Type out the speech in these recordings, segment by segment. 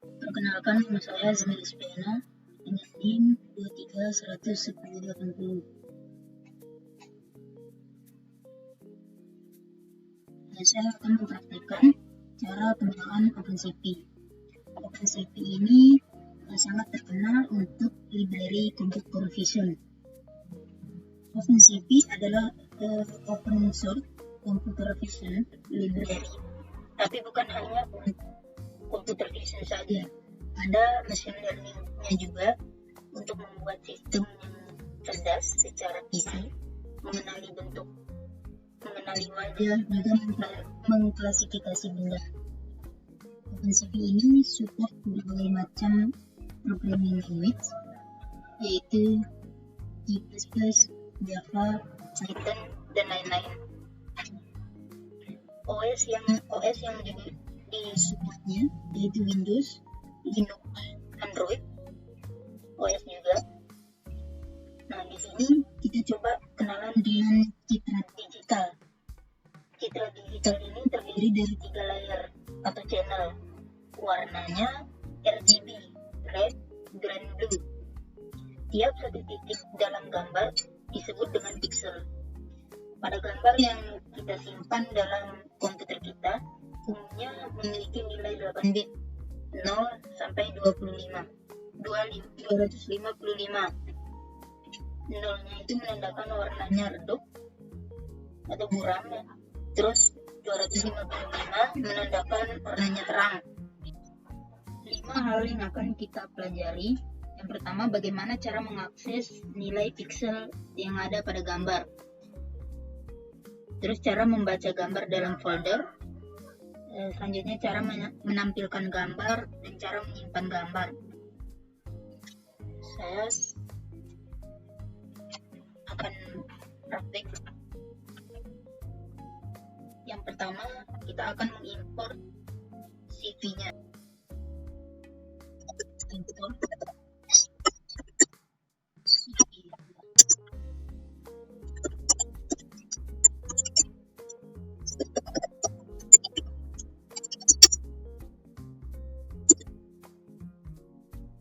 Perkenalkan, nama saya Zmi Spiana dengan NIM 23111080. Saya akan mempraktikkan cara penggunaan OpenCV. OpenCV ini sangat terkenal untuk library computer vision. OpenCV adalah open source computer vision library, tapi bukan hanya untuk computer vision saja. Ada machine learning-nya juga untuk membuat sistem yang cerdas secara PC, mengenali bentuk, mengenali wajah, juga mengklasifikasi benda. OpenCV ini support berbagai macam programming language, yaitu C++, Java, Python, dan lain-lain. OS yang disupportnya yaitu Windows, Linux, Android, OS juga. Nah, di sini kita coba kenalan dengan Citra Digital. Citra Digital ini terdiri dari 3 layer atau channel. Warnanya RGB, red, green, blue. Tiap satu titik dalam gambar disebut dengan pixel. Pada gambar yang kita simpan dalam komputer kita, umumnya memiliki nilai 8 bit, 0 sampai 255. 255. Nolnya itu menandakan warnanya redup atau buram, terus 255 menandakan warnanya terang. 5 hal yang akan kita pelajari. Yang pertama, bagaimana cara mengakses nilai pixel yang ada pada gambar. Terus cara membaca gambar dalam folder. Selanjutnya cara menampilkan gambar dan cara menyimpan gambar. Saya akan praktik. Yang pertama, kita akan mengimport CV-nya. Import CV.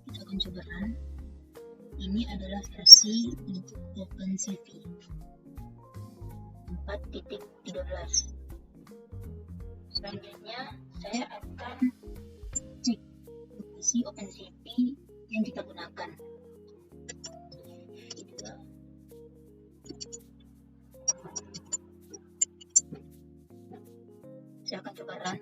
Kita akan coba run. Ini adalah versi untuk OpenCV 4.13. Selanjutnya saya akan cek versi OpenCV yang kita gunakan. Saya akan coba run.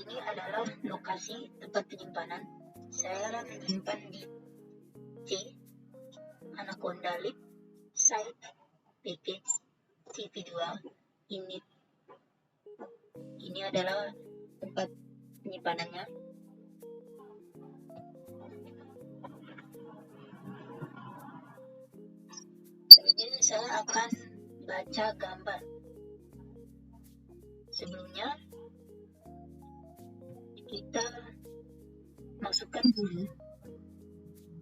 Ini adalah lokasi tempat penyimpanan. Saya menyimpan di C, Anaconda Lib, Site, Package, CV2, Init. Ini adalah tempat penyimpanannya. Selanjutnya saya akan baca gambar. Sebelumnya kita masukkan dulu.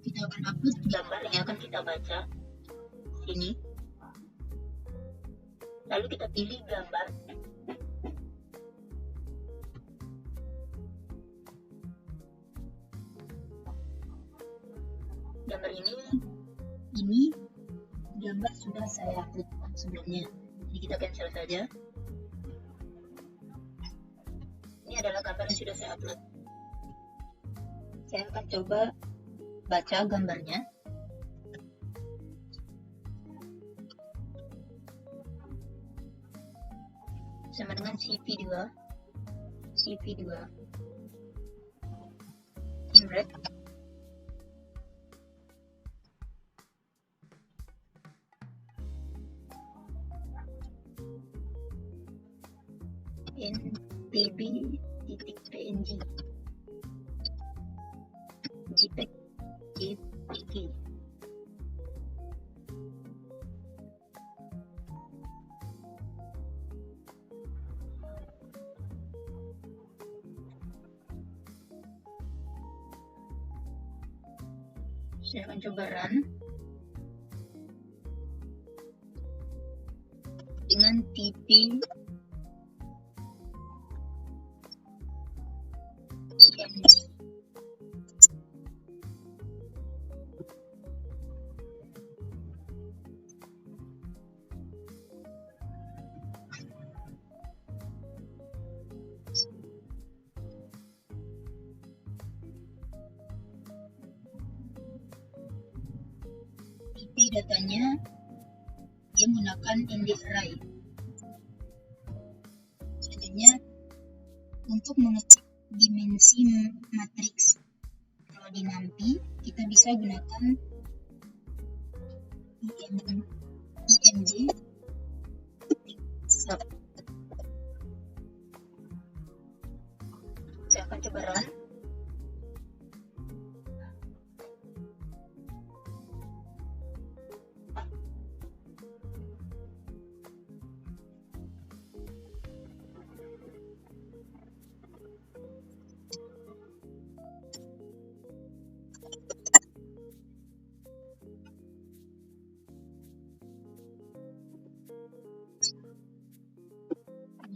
Kita akan upload gambar yang akan kita baca sini. Lalu kita pilih gambar. Gambar ini gambar sudah saya upload sebelumnya. Jadi kita cancel saja. Ini adalah gambar yang sudah saya upload. Saya akan coba baca gambarnya. Sama dengan CV2. Imret. npb.png, JPEG, JPG. Saya akan coba run dengan TP EMG. IP datanya dia menggunakan index array. Selanjutnya untuk mengecek dimensi matriks, kalau di NumPy kita bisa gunakan img sub. Saya akan coba run.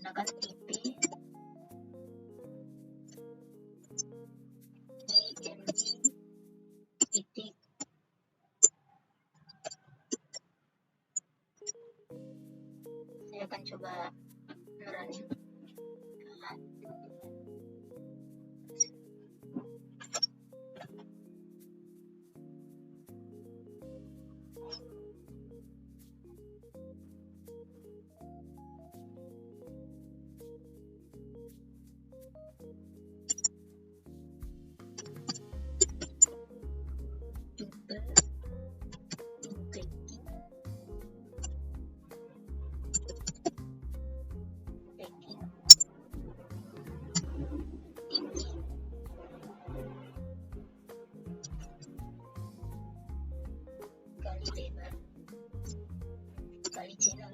Menggunakan IP img titik saya akan coba merunning. Kali lebar kali channel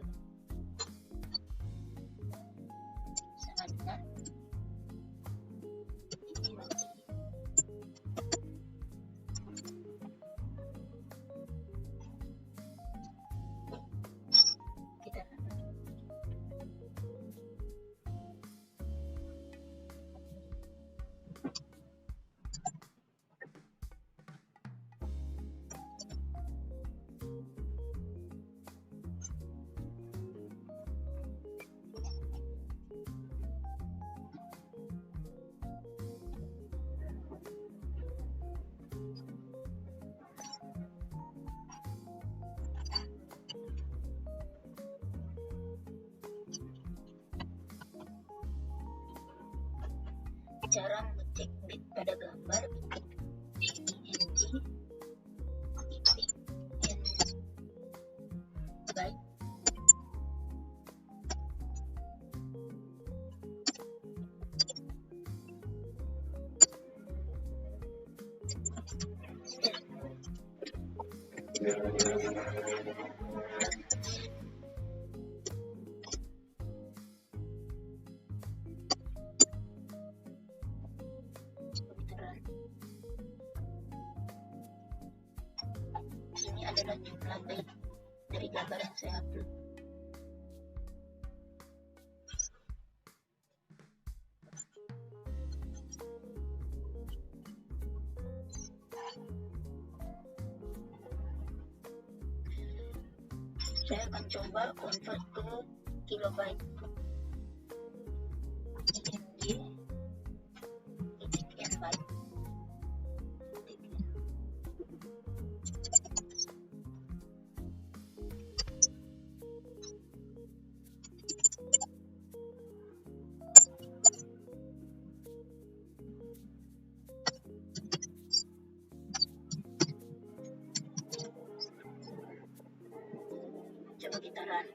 sama dengan img. Kita cara mengecek bit pada gambar img titik n byte ini adalah jumlah byte dari gambar yang saya upload. Saya akan coba convert ke kilobyte. img titik n byte coba kita run.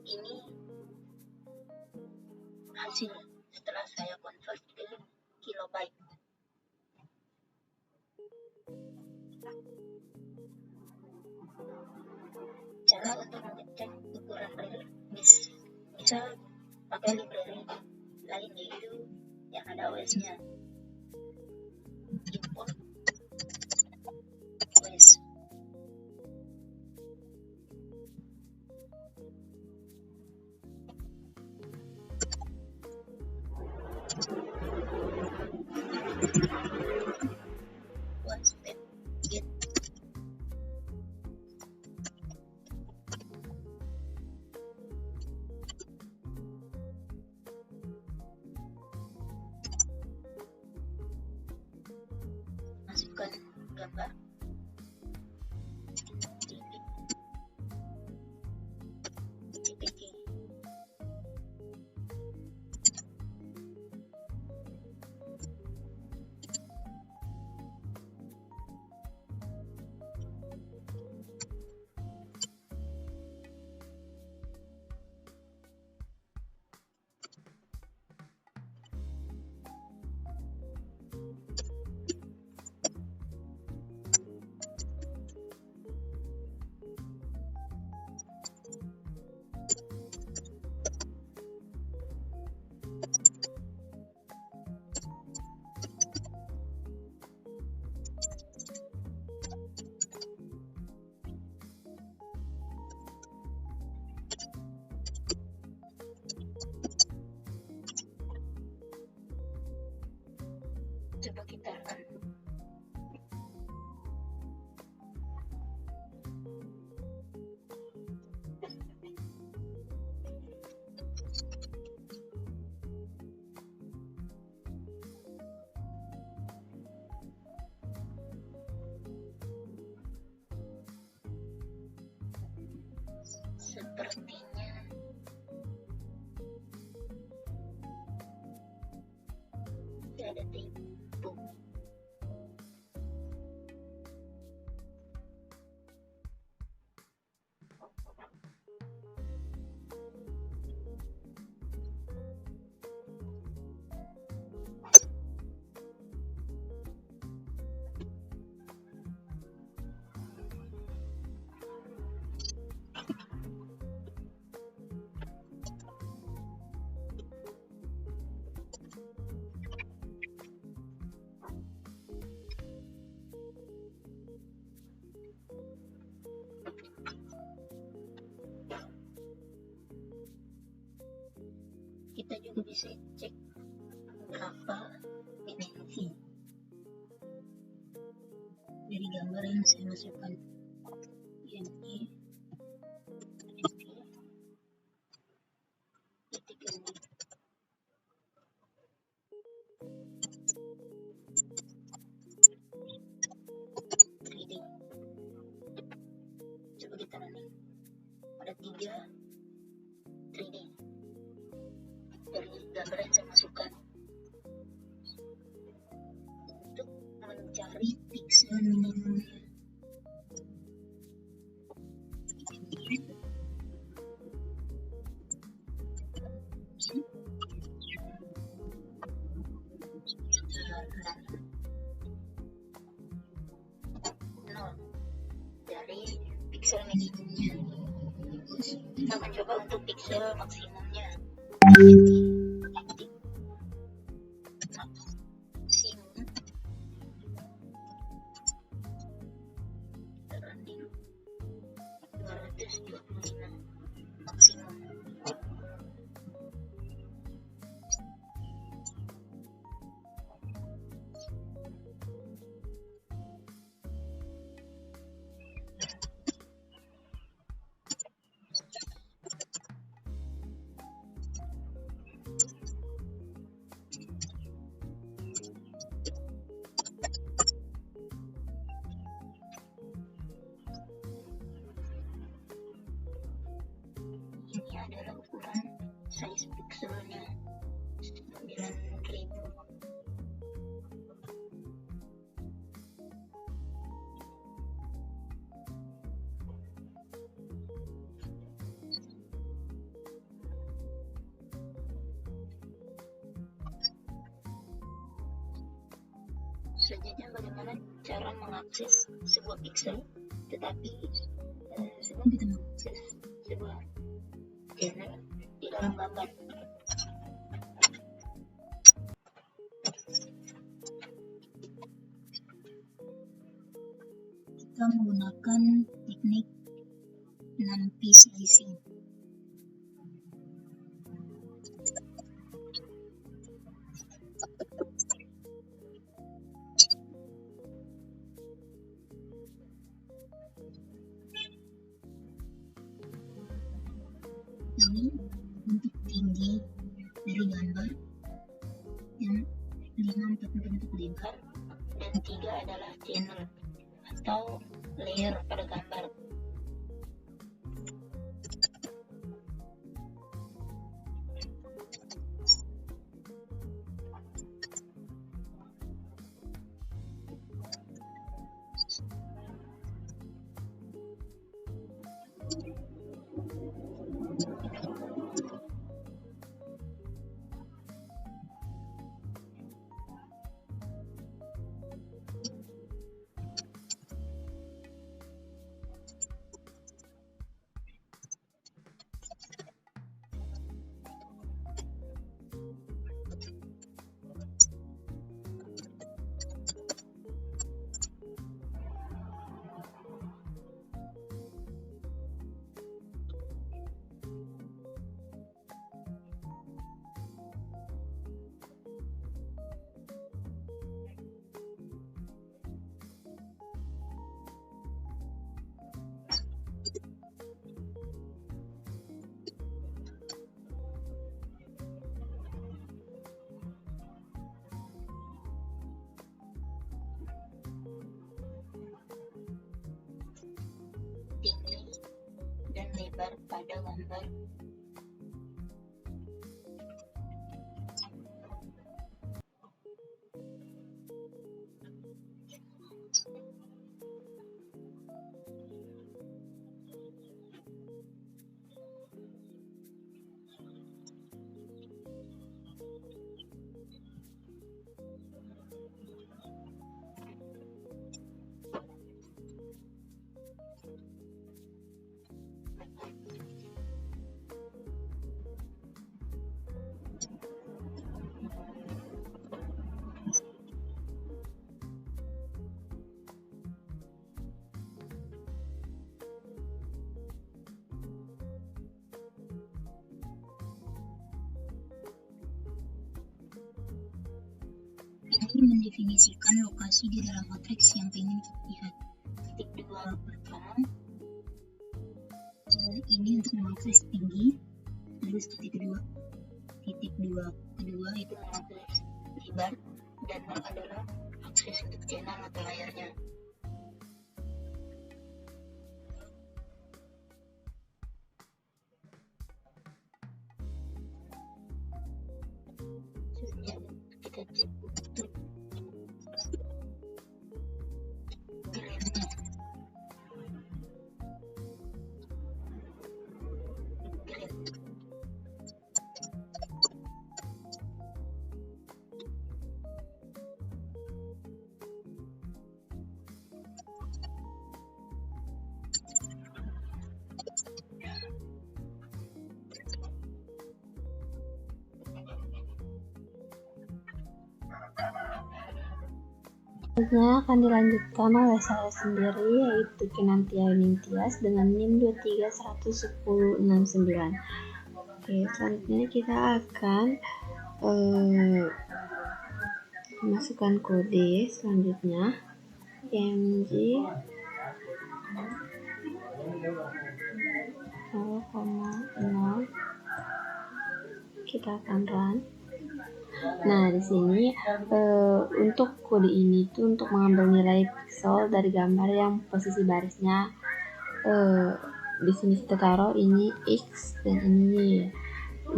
Ini hasil setelah saya convert ke kilobyte. Cara untuk mengecek ukuran real bisa pakai library lain, yaitu yang ada OS-nya. Import OS. One step get masukkan gambar JPG. Coba kita run. Sepertinya tidak ada tipu. Kita juga bisa cek berapa dimensi dari gambar yang saya masukkan. Ini titik ini. Coba kita running. Ada 3 3D dari gambar yang saya masukkan. Untuk mencari pixel minimumnya, dari pixel minimumnya. Kita akan coba untuk pixel maksimumnya. Titik maksimum running 225 maksimum. Ini adalah ukuran size pixelnya 9.000. Selanjutnya bagaimana cara mengakses sebuah pixel, tetapi sebelum kita mengakses sebuah channel di dalam gambar, kita menggunakan teknik 6P slicing. pertama bentuk lebar, dan 3 adalah channel atau layer pada gambar. Tinggi dan lebar pada gambar. Ini mendefinisikan lokasi di dalam matriks yang ingin kita lihat. Titik 2 pertama, ini untuk mengakses tinggi. Terus titik 2 kedua itu mengakses lebar, dan adalah akses untuk channel atau layarnya. Kita cek untuk Selanjutnya akan dilanjutkan oleh saya sendiri, yaitu Kinantia Ningtyas dengan NIM 23.110.69. Oke, selanjutnya kita akan masukkan kode selanjutnya PNG 0,0. Kita akan run. Nah, di sini untuk kode ini tuh untuk mengambil nilai pixel dari gambar yang posisi barisnya di sini kita taruh ini X dan ini 0,0.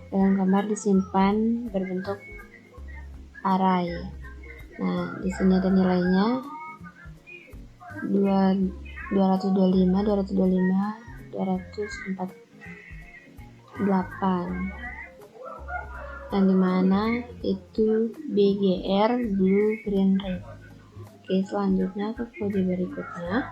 Dan gambar disimpan berbentuk array. Nah, di sini ada nilainya 225, 248, yang dimana itu BGR blue green red. Oke, selanjutnya ke kode berikutnya.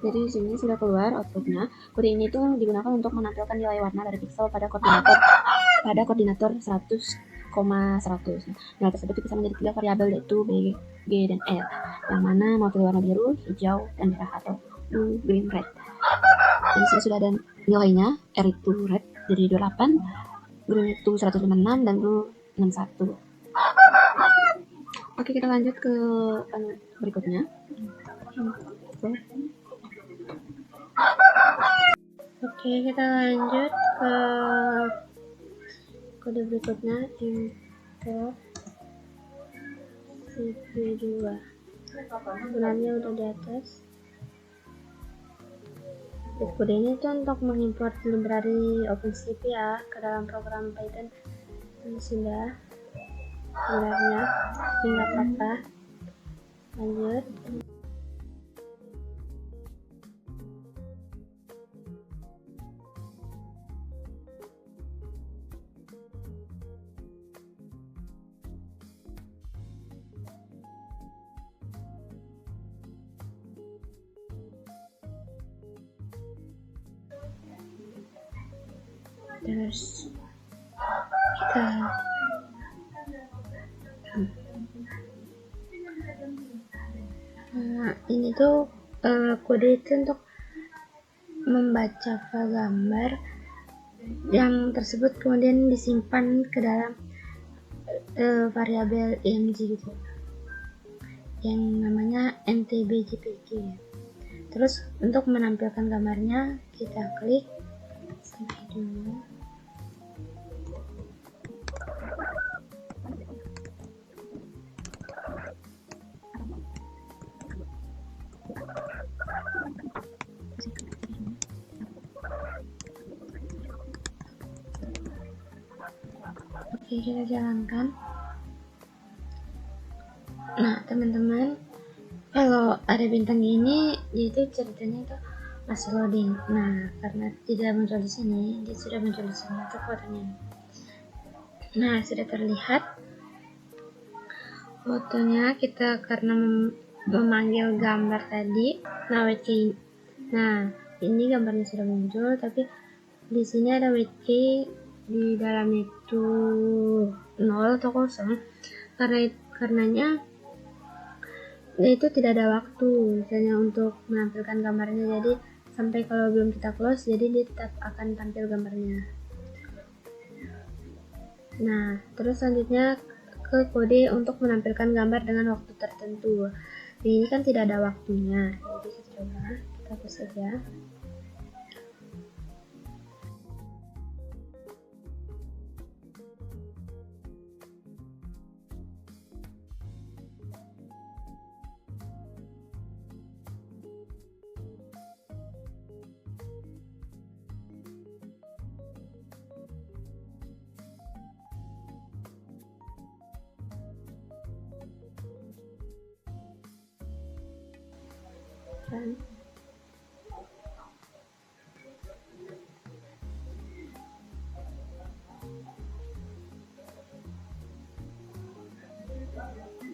Jadi di sini sudah keluar outputnya. Kode ini tuh digunakan untuk menampilkan nilai warna dari pixel pada koordinator 100,100. Nilai tersebut bisa menjadi 3 variabel, yaitu B, G, dan R, yang mana mewakili warna biru, hijau, dan merah atau blue, green, red. Dan di sini sudah ada nilainya. R itu red jadi 28, green itu 156, dan blue 61. Oke, kita lanjut ke berikutnya. Oke, kita lanjut ke kode berikutnya, enter CPU2. Sebenarnya udah di atas. Kode ini tuh untuk mengimport library OpenCV ya ke dalam program Python. Ini sudah sebenarnya nggak apa-apa. Lanjut. Terus kita ini tuh kode itu untuk membaca file gambar yang tersebut kemudian disimpan ke dalam variabel img gitu, yang namanya mtbjpg. Terus untuk menampilkan gambarnya kita klik sampai dulu. Oke, kita jalankan. Nah, teman-teman, kalau ada bintang gini, itu ceritanya itu masih loading. Nah, karena tidak muncul di sini, dia sudah muncul di sini untuk fotonya. Nah, sudah terlihat fotonya kita karena memanggil gambar tadi. Nah, WK. Nah, ini gambarnya sudah muncul, tapi di sini ada WK di dalam itu 0 atau kosong, karenanya itu tidak ada waktu misalnya untuk menampilkan gambarnya. Jadi sampai kalau belum kita close, jadi dia tetap akan tampil gambarnya. Nah, terus selanjutnya ke kode untuk menampilkan gambar dengan waktu tertentu. Ini kan tidak ada waktunya, jadi kita coba kita hapus saja.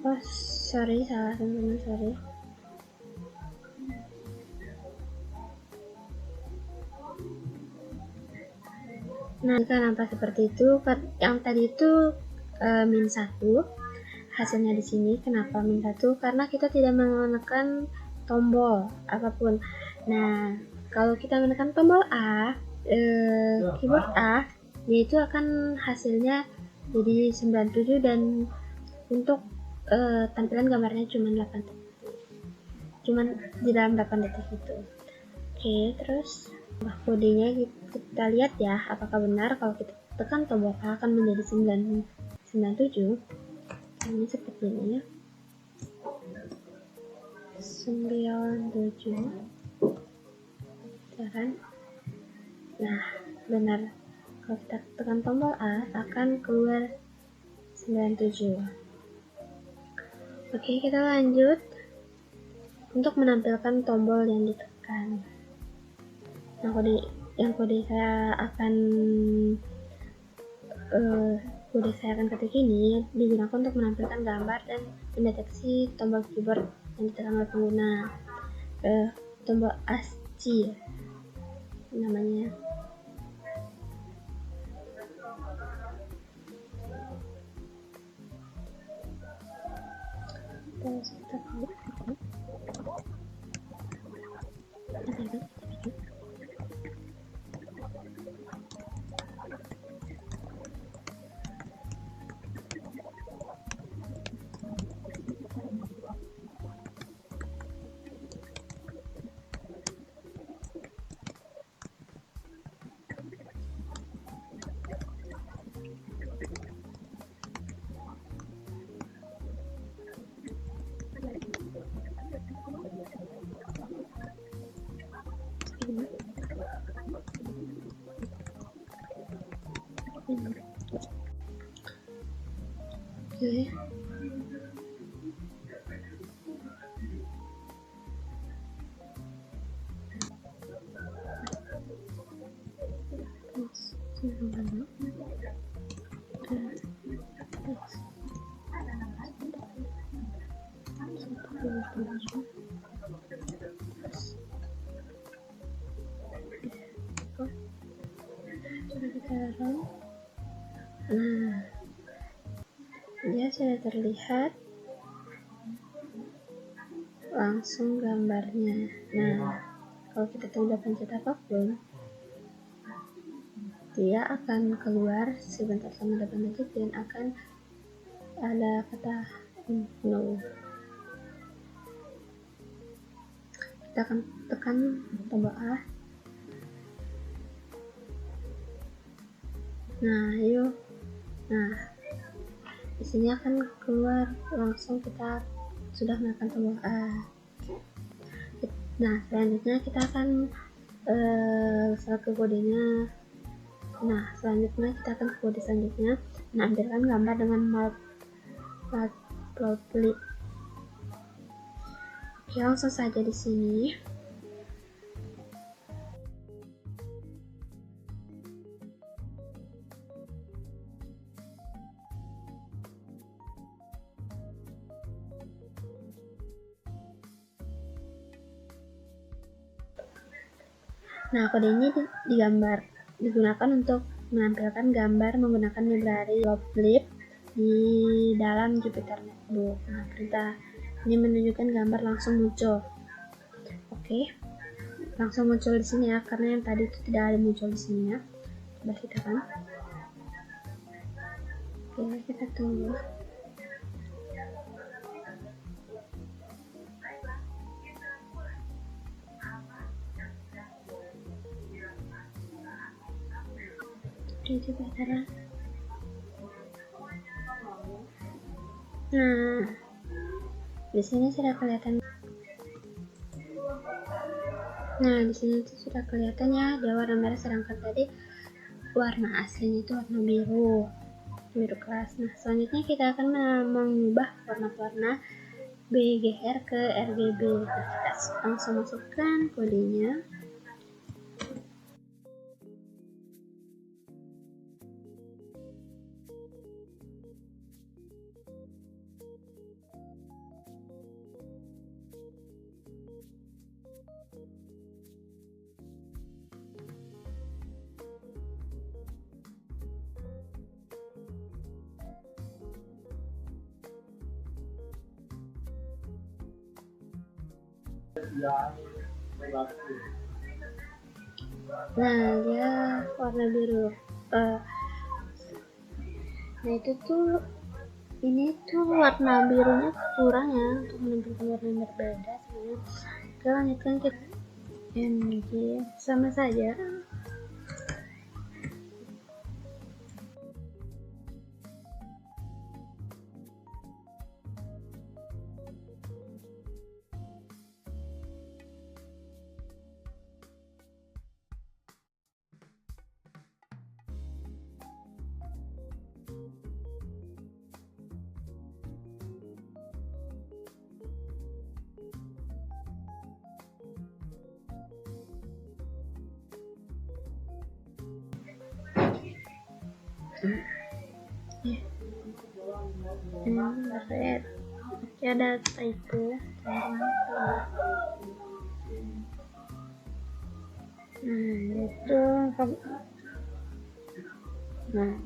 Oh, sorry, salah teman-teman, sorry. Nah, kenapa seperti itu? Yang tadi itu min 1, hasilnya di sini. Kenapa min 1? Karena kita tidak menekan tombol apapun. Nah, kalau kita menekan tombol A, keyboard A, yaitu akan hasilnya jadi 97, dan untuk tampilan gambarnya cuma 8 detik. Cuman di dalam 8 detik itu. Oke, terus kodenya kita lihat ya, apakah benar kalau kita tekan tombol A akan menjadi 97. Ini seperti ini ya. 97 kan? Nah, benar, kalau kita tekan tombol A akan keluar 97. Oke, kita lanjut untuk menampilkan tombol yang ditekan. Nah, kode saya akan ketik ini digunakan untuk menampilkan gambar dan mendeteksi tombol keyboard yang ditekan oleh pengguna. tombol ASCII ya, namanya. Terus kita Oke. Nah, dia sudah terlihat langsung gambarnya. Nah, kalau kita tidak pencet apapun, dia akan keluar sebentar sama 8 detik dan akan ada kata no. Kita akan tekan tombol A. Nah, yuk. Nah, di sini akan keluar langsung kita sudah menekan tombol A. Nah, selanjutnya kita akan ke kodenya. Nah, selanjutnya kita akan ke kode selanjutnya. Nah, ambilkan gambar dengan matplotlib. Oke, langsung saja di sini. Nah, kode ini digunakan untuk menampilkan gambar menggunakan library matplotlib di dalam Jupyter Notebook. Nah, perintah ini menunjukkan gambar langsung muncul. Oke, langsung muncul di sini ya, karena yang tadi itu tidak ada muncul di sini ya. Coba kita kan. Oke, kita tunggu. Coba taruh. Nah, di sini sudah kelihatan. Nah, di sini itu sudah kelihatan ya, dia warna merah, sedangkan tadi warna aslinya itu warna biru keras. Nah, selanjutnya kita akan mengubah warna BGR ke RGB. Nah, kita langsung masukkan kodenya. Nah, dia warna biru. Nah, itu tuh ini tuh warna birunya kurang ya untuk menampilkan warna yang berbeda sebenarnya. Kita lanjutkan kita energi sama saja. Red. Oke, ada typo. Itu nah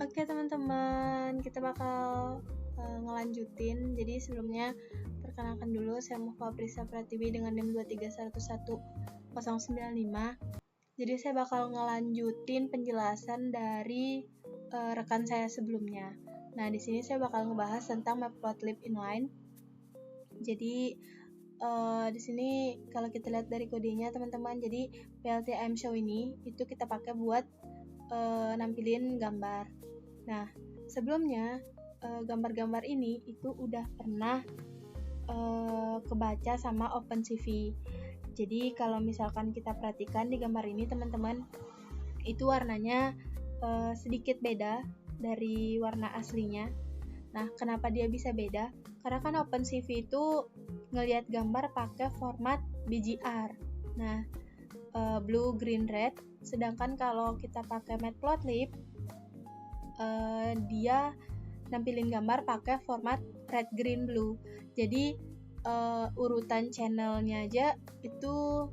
oke teman-teman, kita bakal ngelanjutin. Jadi sebelumnya perkenalkan dulu, saya Mufa Prisa Pratiwi dengan NIM 2311095. Jadi saya bakal ngelanjutin penjelasan dari rekan saya sebelumnya. Nah, di sini saya bakal ngebahas tentang Matplotlib inline. Jadi di sini kalau kita lihat dari kodenya teman-teman, jadi PLT ImShow ini itu kita pakai buat nampilin gambar. Nah, sebelumnya gambar-gambar ini itu udah pernah kebaca sama OpenCV. Jadi kalau misalkan kita perhatikan di gambar ini teman-teman, itu warnanya sedikit beda dari warna aslinya. Nah, kenapa dia bisa beda? Karena kan OpenCV itu ngelihat gambar pakai format BGR. Nah, blue, green, red. Sedangkan kalau kita pakai Matplotlib, dia nampilin gambar pakai format red, green, blue. Jadi urutan channelnya aja itu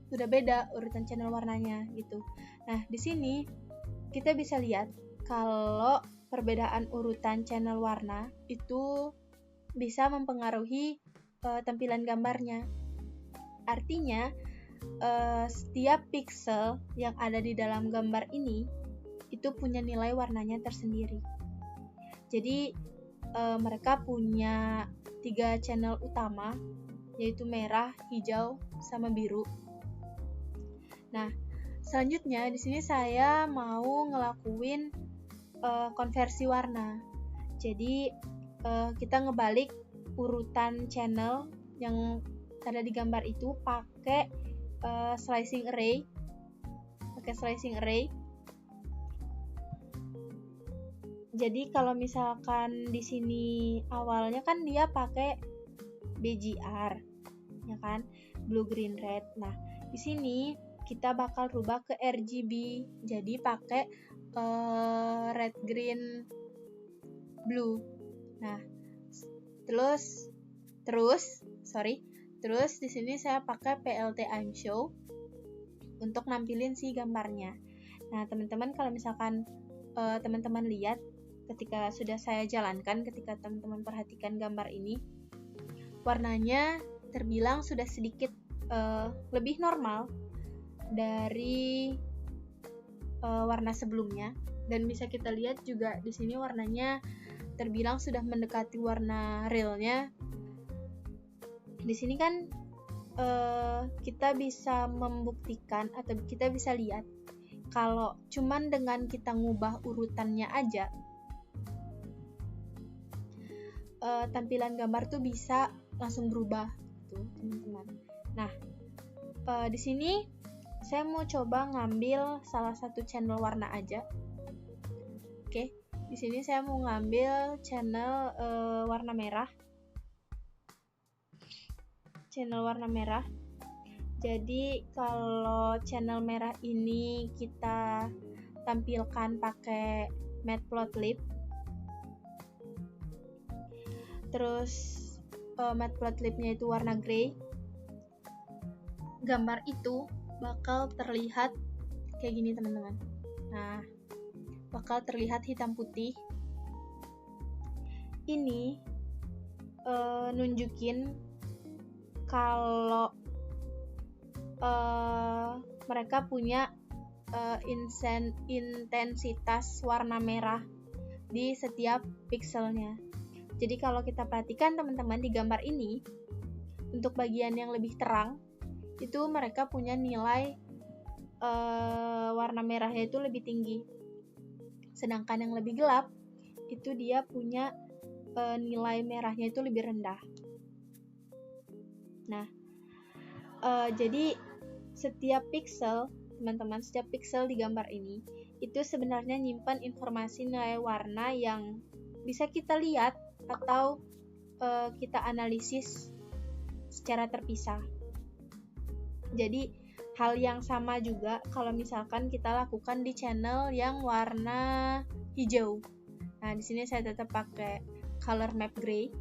udah beda, urutan channel warnanya gitu. Nah, di sini kita bisa lihat kalau perbedaan urutan channel warna itu bisa mempengaruhi tampilan gambarnya. Artinya, setiap pixel yang ada di dalam gambar ini itu punya nilai warnanya tersendiri. Jadi, mereka punya 3 channel utama, yaitu merah, hijau, sama biru. Nah, selanjutnya di sini saya mau ngelakuin konversi warna. Jadi kita ngebalik urutan channel yang ada di gambar itu pakai slicing array. Jadi kalau misalkan di sini awalnya kan dia pakai BGR, ya kan, blue, green, red. Nah, di sini kita bakal rubah ke RGB, jadi pakai red, green, blue. Nah, terus di sini saya pakai PLT ImShow untuk nampilin si gambarnya. Nah, teman-teman kalau misalkan teman-teman lihat ketika sudah saya jalankan, ketika teman-teman perhatikan gambar ini, warnanya terbilang sudah sedikit lebih normal dari warna sebelumnya, dan bisa kita lihat juga di sini warnanya terbilang sudah mendekati warna realnya. Di sini kan kita bisa membuktikan atau kita bisa lihat kalau cuman dengan kita ngubah urutannya aja, tampilan gambar tuh bisa langsung berubah gitu, teman-teman. Nah, di sini saya mau coba ngambil salah satu channel warna aja. Oke, di sini saya mau ngambil channel warna merah. Channel warna merah. Jadi kalau channel merah ini kita tampilkan pakai Matplotlib. Terus Matplotlibnya itu warna grey. Gambar itu bakal terlihat kayak gini, teman-teman. Nah, bakal terlihat hitam putih. Ini nunjukin kalau mereka punya intensitas warna merah di setiap pixelnya. Jadi kalau kita perhatikan teman-teman di gambar ini, untuk bagian yang lebih terang, itu mereka punya nilai warna merahnya itu lebih tinggi. Sedangkan yang lebih gelap, itu dia punya nilai merahnya itu lebih rendah. Nah, jadi setiap pixel, teman-teman, setiap pixel di gambar ini, itu sebenarnya nyimpan informasi nilai warna yang bisa kita lihat atau kita analisis secara terpisah. Jadi hal yang sama juga kalau misalkan kita lakukan di channel yang warna hijau. Nah, di sini saya tetap pakai color map gray.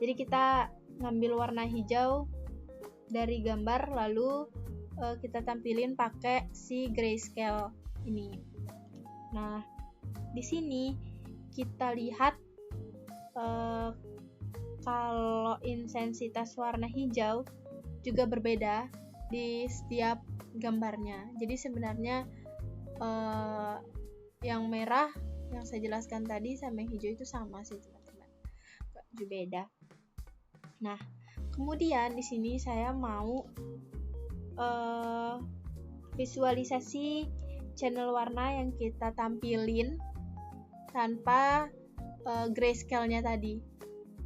Jadi kita ngambil warna hijau dari gambar, lalu kita tampilin pakai si grayscale ini. Nah, di sini kita lihat kalau intensitas warna hijau juga berbeda di setiap gambarnya. Jadi sebenarnya yang merah yang saya jelaskan tadi sama yang hijau itu sama sih teman-teman, juga beda. Nah, kemudian di sini saya mau visualisasi channel warna yang kita tampilin tanpa grayscale-nya tadi.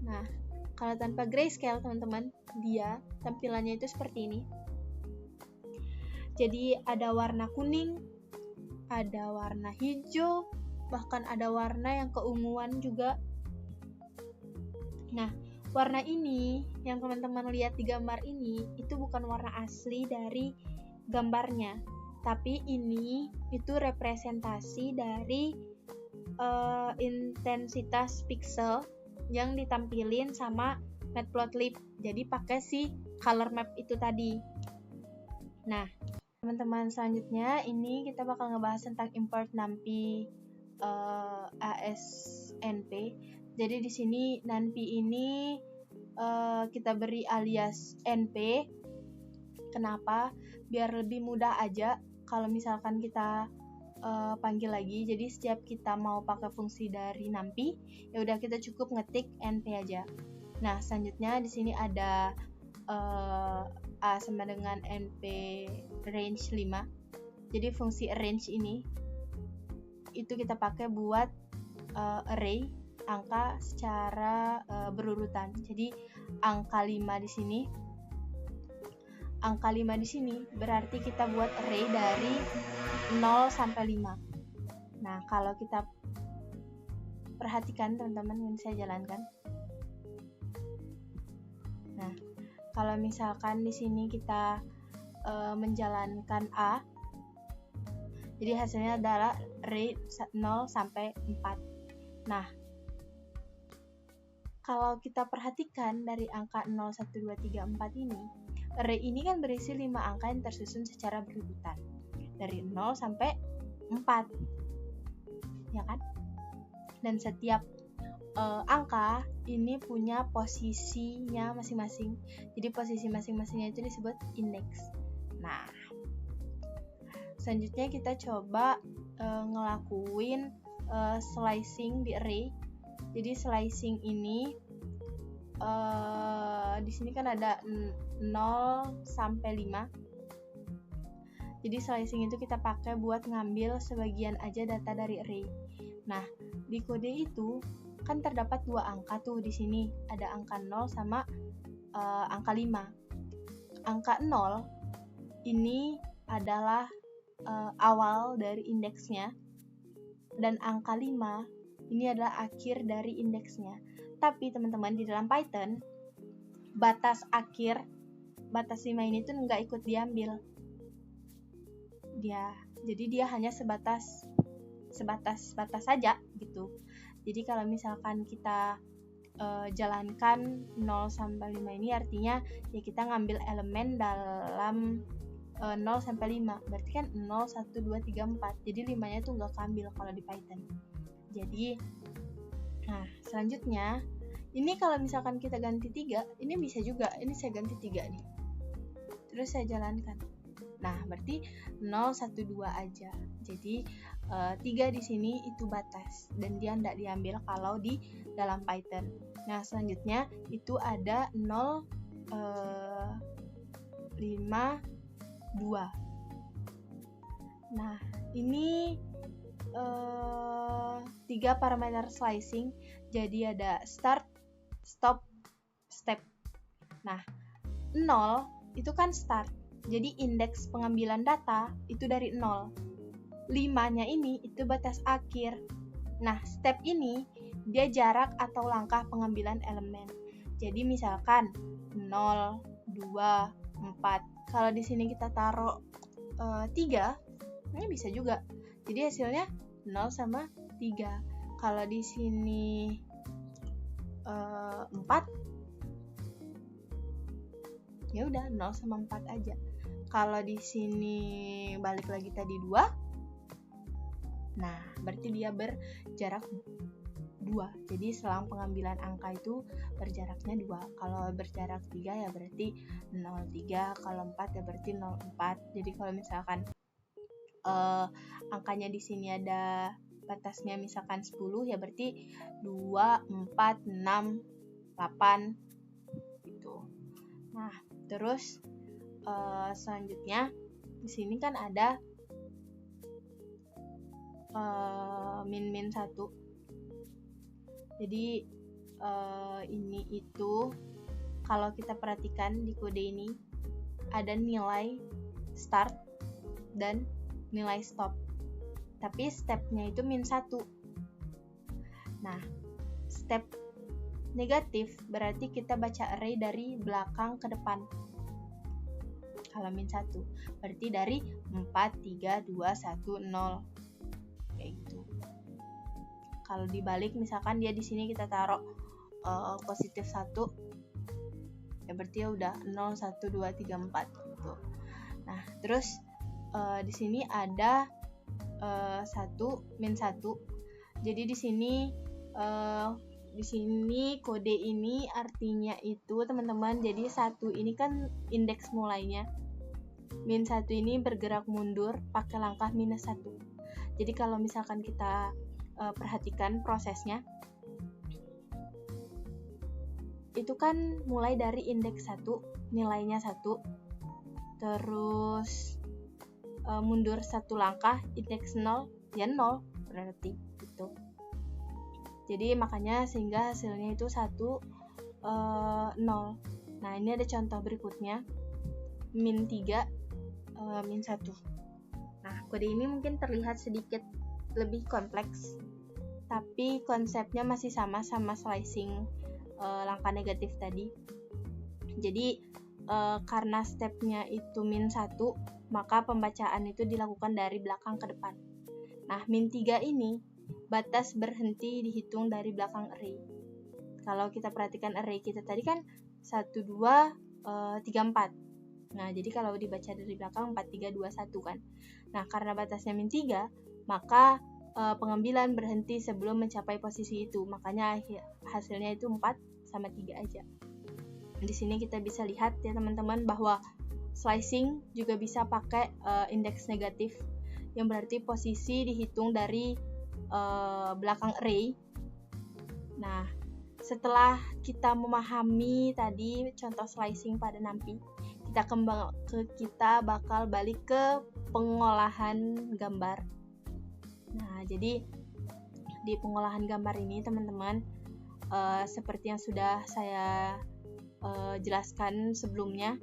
Nah, kalau tanpa grayscale teman-teman, dia tampilannya itu seperti ini. Jadi ada warna kuning, ada warna hijau, bahkan ada warna yang keunguan juga. Nah, warna ini yang teman-teman lihat di gambar ini itu bukan warna asli dari gambarnya, tapi ini itu representasi dari intensitas pixel yang ditampilin sama Matplotlib. Jadi pakai si color map itu tadi. Nah, teman-teman, selanjutnya ini kita bakal ngebahas tentang import NumPy ASNP. Jadi di sini NumPy ini kita beri alias NP. Kenapa? Biar lebih mudah aja kalau misalkan kita panggil lagi. Jadi setiap kita mau pakai fungsi dari NumPy, ya udah kita cukup ngetik NP aja. Nah, selanjutnya di sini ada A sama dengan NP range 5. Jadi fungsi arrange ini itu kita pakai buat array angka secara berurutan. Jadi angka 5 di sini. Angka 5 di sini berarti kita buat array dari 0 sampai 5. Nah, kalau kita perhatikan teman-teman, yang saya jalankan. Nah, kalau misalkan di sini kita menjalankan A, jadi hasilnya adalah array 0 sampai 4. Nah, kalau kita perhatikan dari angka 0, 1, 2, 3, 4 ini, array ini kan berisi 5 angka yang tersusun secara berurutan dari 0 sampai 4, ya kan? Dan setiap angka ini punya posisinya masing-masing. Jadi posisi masing-masingnya itu disebut indeks. Nah, selanjutnya kita coba ngelakuin slicing di array. Jadi slicing ini di sini kan ada 0 sampai 5. Jadi slicing itu kita pakai buat ngambil sebagian aja data dari array. Nah, di kode itu kan terdapat 2 angka tuh di sini. Ada angka 0 sama angka 5. Angka 0 ini adalah awal dari indeksnya, dan angka 5 ini adalah akhir dari indeksnya. Tapi teman-teman, di dalam Python batas akhir, batas 5 ini tuh nggak ikut diambil. Jadi dia hanya sebatas saja gitu. Jadi kalau misalkan kita jalankan 0 sampai 5 ini, artinya ya kita ngambil elemen dalam 0 sampai 5. Berarti kan 0, 1, 2, 3, 4. Jadi 5-nya tuh nggak keambil kalau di Python. Jadi, nah selanjutnya, ini kalau misalkan kita ganti 3, ini bisa juga. Ini saya ganti 3 nih. Terus saya jalankan. Nah, berarti 0, 1, 2 aja. Jadi 3 di sini itu batas, dan dia tidak diambil kalau di dalam Python. Nah, selanjutnya itu ada 0, 5, 2. Nah, ini 3 parameter slicing. Jadi ada start, stop, step. Nah, 0 itu kan start. Jadi indeks pengambilan data itu dari 0. 5-nya ini itu batas akhir. Nah, step ini dia jarak atau langkah pengambilan elemen. Jadi misalkan 0, 2, 4. Kalau di sini kita taruh 3, ini bisa juga. Jadi hasilnya 0 sama 3. Kalau di sini 4, Ya udah 0 sama 4 aja. Kalau di sini balik lagi tadi 2. Nah, berarti dia berjarak 2. Jadi selang pengambilan angka itu berjaraknya 2. Kalau berjarak 3 ya berarti 0,3. Kalau 4 ya berarti 0,4. Jadi kalau misalkan angkanya di sini ada batasnya misalkan 10 ya berarti 2, 4, 6, 8 gitu. Nah, terus selanjutnya di sini kan ada min 1. Jadi ini itu kalau kita perhatikan di kode ini ada nilai start dan nilai stop. Tapi stepnya itu min 1. Nah, step negatif berarti kita baca array dari belakang ke depan. Kalau min 1 berarti dari 4, 3, 2, 1, 0 kayak gitu. Kalau dibalik misalkan dia di sini kita taruh positif 1 ya berarti ya udah 0, 1, 2, 3, 4 gitu. Nah, terus di sini ada 1 min 1. Jadi di sini kode ini artinya itu teman-teman, jadi 1 ini kan indeks mulainya. Min 1 ini bergerak mundur pakai langkah minus 1. Jadi kalau misalkan kita perhatikan prosesnya, itu kan mulai dari indeks 1, nilainya 1, terus mundur 1 langkah, indeks 0, ya 0 berarti gitu. Jadi makanya sehingga hasilnya itu 1, 0. Nah, ini ada contoh berikutnya, min 3, min 1. Nah, kode ini mungkin terlihat sedikit lebih kompleks, tapi konsepnya masih sama slicing langkah negatif tadi. Jadi karena stepnya itu min 1, maka pembacaan itu dilakukan dari belakang ke depan. Nah, min 3 ini batas berhenti dihitung dari belakang array. Kalau kita perhatikan array kita tadi kan 1, 2, 3, 4. Nah, jadi kalau dibaca dari belakang 4, 3, 2, 1 kan. Nah, karena batasnya min 3, maka pengambilan berhenti sebelum mencapai posisi itu. Makanya hasilnya itu 4 sama 3 aja. Di sini kita bisa lihat ya teman-teman bahwa slicing juga bisa pakai indeks negatif, yang berarti posisi dihitung dari belakang array. Nah, setelah kita memahami tadi contoh slicing pada NumPy, kita bakal balik ke pengolahan gambar. Nah, jadi di pengolahan gambar ini teman-teman, seperti yang sudah saya jelaskan sebelumnya,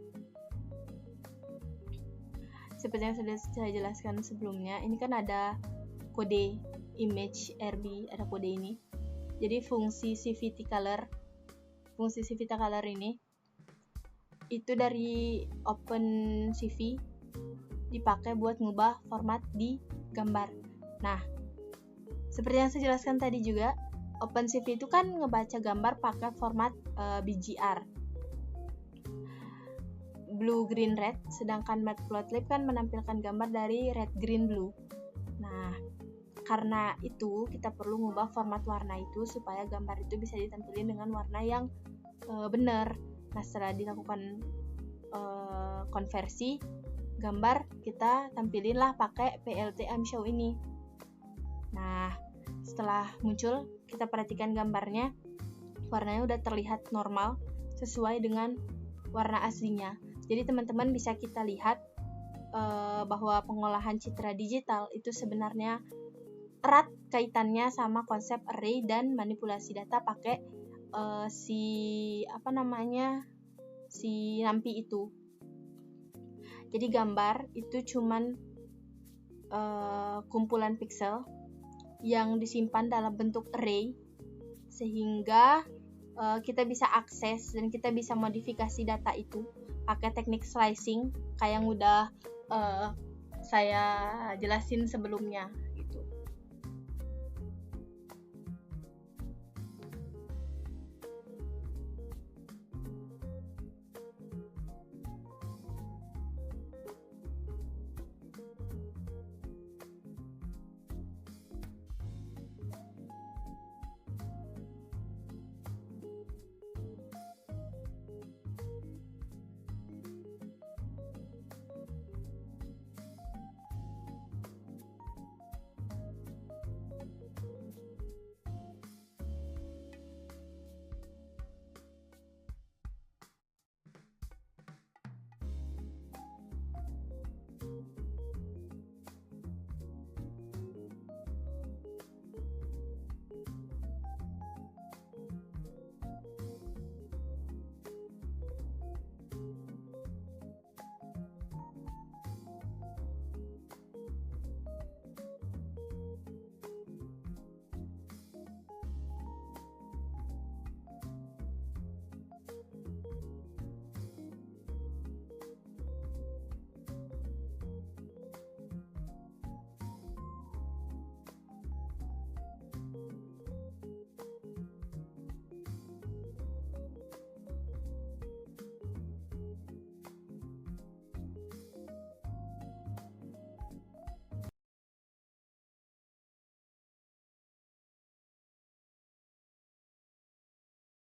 ini kan ada kode image RB, ada kode ini. Jadi fungsi CVT color ini itu dari OpenCV dipakai buat ngubah format di gambar. Nah, seperti yang saya jelaskan tadi juga, OpenCV itu kan ngebaca gambar pakai format BGR, blue green red, sedangkan Matplotlib kan menampilkan gambar dari red green blue. Nah, karena itu kita perlu ngubah format warna itu supaya gambar itu bisa ditampilkan dengan warna yang benar. Nah, setelah dilakukan konversi gambar, kita tampilinlah pakai PLT AmShow ini. Nah, setelah muncul, kita perhatikan gambarnya, warnanya udah terlihat normal sesuai dengan warna aslinya. Jadi teman-teman bisa kita lihat bahwa pengolahan citra digital itu sebenarnya erat kaitannya sama konsep array dan manipulasi data pakai si NumPy itu. Jadi gambar itu cuman kumpulan pixel yang disimpan dalam bentuk array, sehingga kita bisa akses dan kita bisa modifikasi data itu pakai teknik slicing kayak yang udah saya jelasin sebelumnya.